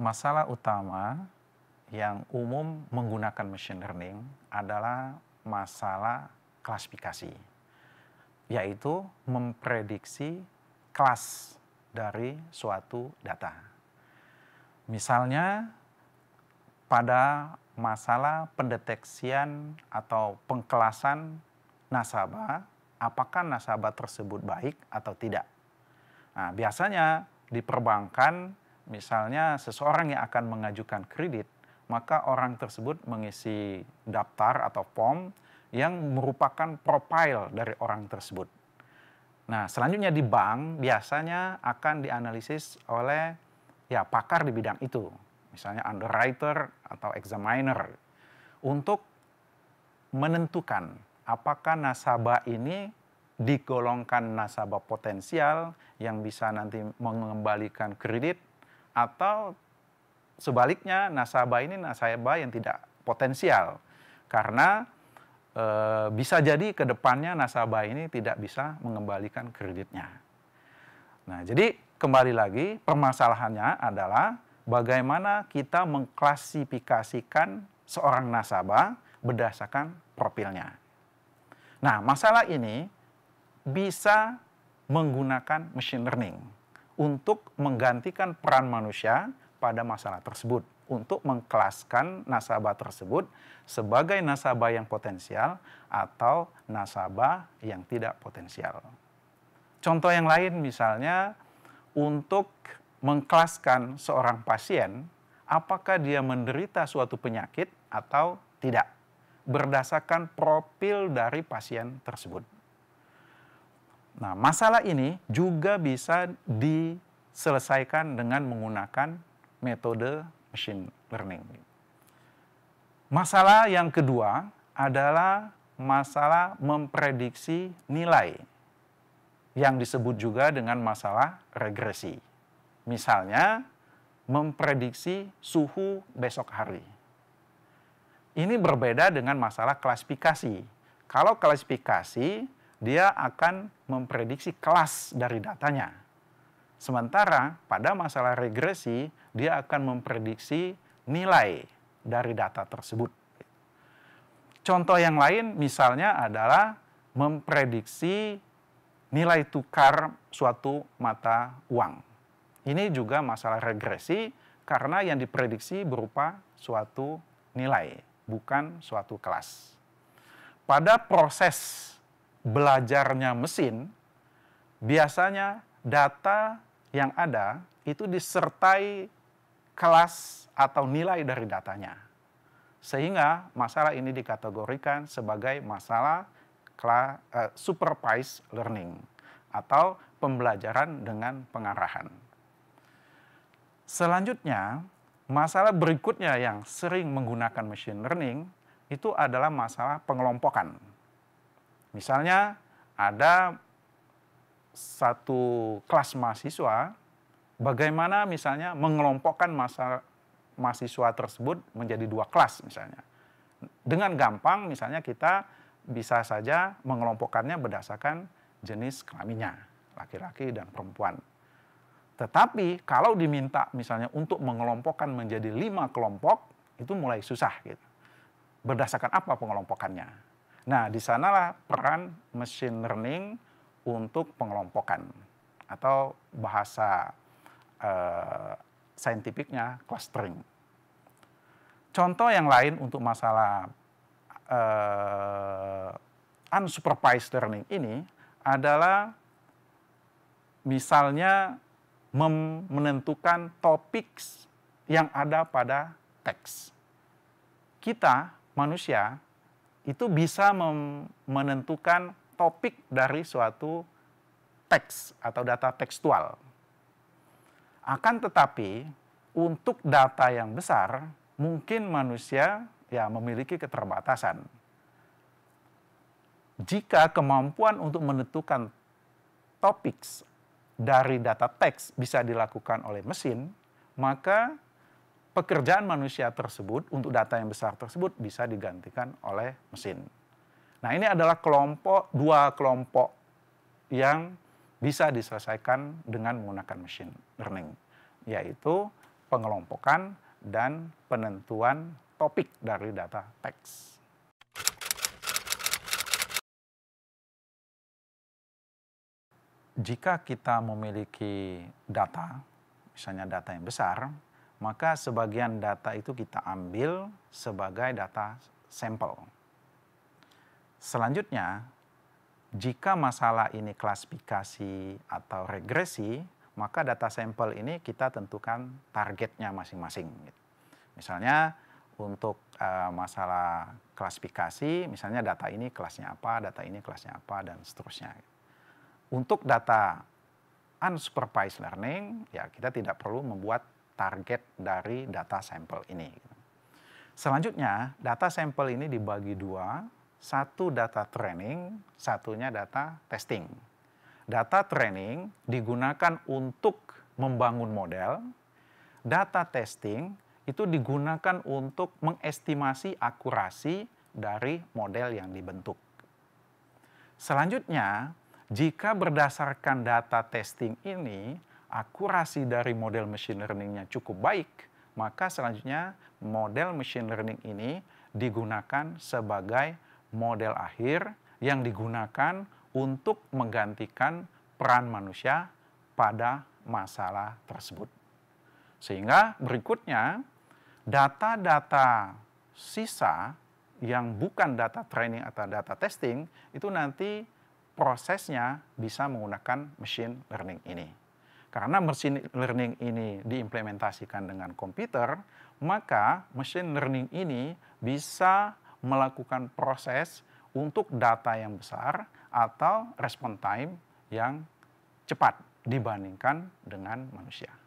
Masalah utama yang umum menggunakan machine learning adalah masalah klasifikasi, yaitu memprediksi kelas dari suatu data. Misalnya pada masalah pendeteksian atau pengkelasan nasabah, apakah nasabah tersebut baik atau tidak. Nah, biasanya di perbankan, misalnya seseorang yang akan mengajukan kredit, maka orang tersebut mengisi daftar atau form yang merupakan profil dari orang tersebut. Nah, selanjutnya di bank biasanya akan dianalisis oleh pakar di bidang itu, misalnya underwriter atau examiner, untuk menentukan apakah nasabah ini digolongkan nasabah potensial yang bisa nanti mengembalikan kredit, atau sebaliknya nasabah ini nasabah yang tidak potensial karena bisa jadi ke depannya nasabah ini tidak bisa mengembalikan kreditnya. Nah, jadi kembali lagi permasalahannya adalah bagaimana kita mengklasifikasikan seorang nasabah berdasarkan profilnya. Nah, masalah ini bisa menggunakan machine learning untuk menggantikan peran manusia pada masalah tersebut, untuk mengkelaskan nasabah tersebut sebagai nasabah yang potensial atau nasabah yang tidak potensial. Contoh yang lain misalnya untuk mengkelaskan seorang pasien apakah dia menderita suatu penyakit atau tidak berdasarkan profil dari pasien tersebut. Nah, masalah ini juga bisa diselesaikan dengan menggunakan metode machine learning. Masalah yang kedua adalah masalah memprediksi nilai, yang disebut juga dengan masalah regresi. Misalnya, memprediksi suhu besok hari. Ini berbeda dengan masalah klasifikasi. Kalau klasifikasi, dia akan memprediksi kelas dari datanya. Sementara pada masalah regresi, dia akan memprediksi nilai dari data tersebut. Contoh yang lain misalnya adalah memprediksi nilai tukar suatu mata uang. Ini juga masalah regresi karena yang diprediksi berupa suatu nilai, bukan suatu kelas. Pada proses belajarnya mesin, biasanya data yang ada itu disertai kelas atau nilai dari datanya. Sehingga masalah ini dikategorikan sebagai masalah supervised learning atau pembelajaran dengan pengarahan. Selanjutnya, masalah berikutnya yang sering menggunakan machine learning itu adalah masalah pengelompokan. Misalnya ada satu kelas mahasiswa, bagaimana misalnya mengelompokkan mahasiswa tersebut menjadi dua kelas misalnya. Dengan gampang misalnya kita bisa saja mengelompokkannya berdasarkan jenis kelaminnya, laki-laki dan perempuan. Tetapi kalau diminta misalnya untuk mengelompokkan menjadi 5 kelompok, itu mulai susah gitu. Berdasarkan apa pengelompokannya? Nah, di sanalah peran machine learning untuk pengelompokan atau bahasa saintifiknya clustering. Contoh yang lain untuk masalah unsupervised learning ini adalah misalnya menentukan topik yang ada pada teks. Kita, manusia, itu bisa menentukan topik dari suatu teks atau data tekstual. Akan tetapi, untuk data yang besar, mungkin manusia memiliki keterbatasan. Jika kemampuan untuk menentukan topik dari data teks bisa dilakukan oleh mesin, maka pekerjaan manusia tersebut untuk data yang besar tersebut bisa digantikan oleh mesin. Nah, ini adalah dua kelompok yang bisa diselesaikan dengan menggunakan machine learning, yaitu pengelompokan, dan penentuan topik dari data teks. Jika kita memiliki data, misalnya data yang besar, maka sebagian data itu kita ambil sebagai data sampel. Selanjutnya, jika masalah ini klasifikasi atau regresi, maka data sampel ini kita tentukan targetnya masing-masing. Misalnya untuk masalah klasifikasi, misalnya data ini kelasnya apa, data ini kelasnya apa, dan seterusnya. Untuk data unsupervised learning, ya kita tidak perlu membuat target dari data sampel ini. Selanjutnya, data sampel ini dibagi dua, satu data training, satunya data testing. Data training digunakan untuk membangun model, data testing itu digunakan untuk mengestimasi akurasi dari model yang dibentuk. Selanjutnya, jika berdasarkan data testing ini, akurasi dari model machine learning-nya cukup baik, maka selanjutnya model machine learning ini digunakan sebagai model akhir yang digunakan untuk menggantikan peran manusia pada masalah tersebut. Sehingga berikutnya, data-data sisa yang bukan data training atau data testing, itu nanti prosesnya bisa menggunakan machine learning ini. Karena machine learning ini diimplementasikan dengan komputer, maka machine learning ini bisa melakukan proses untuk data yang besar atau response time yang cepat dibandingkan dengan manusia.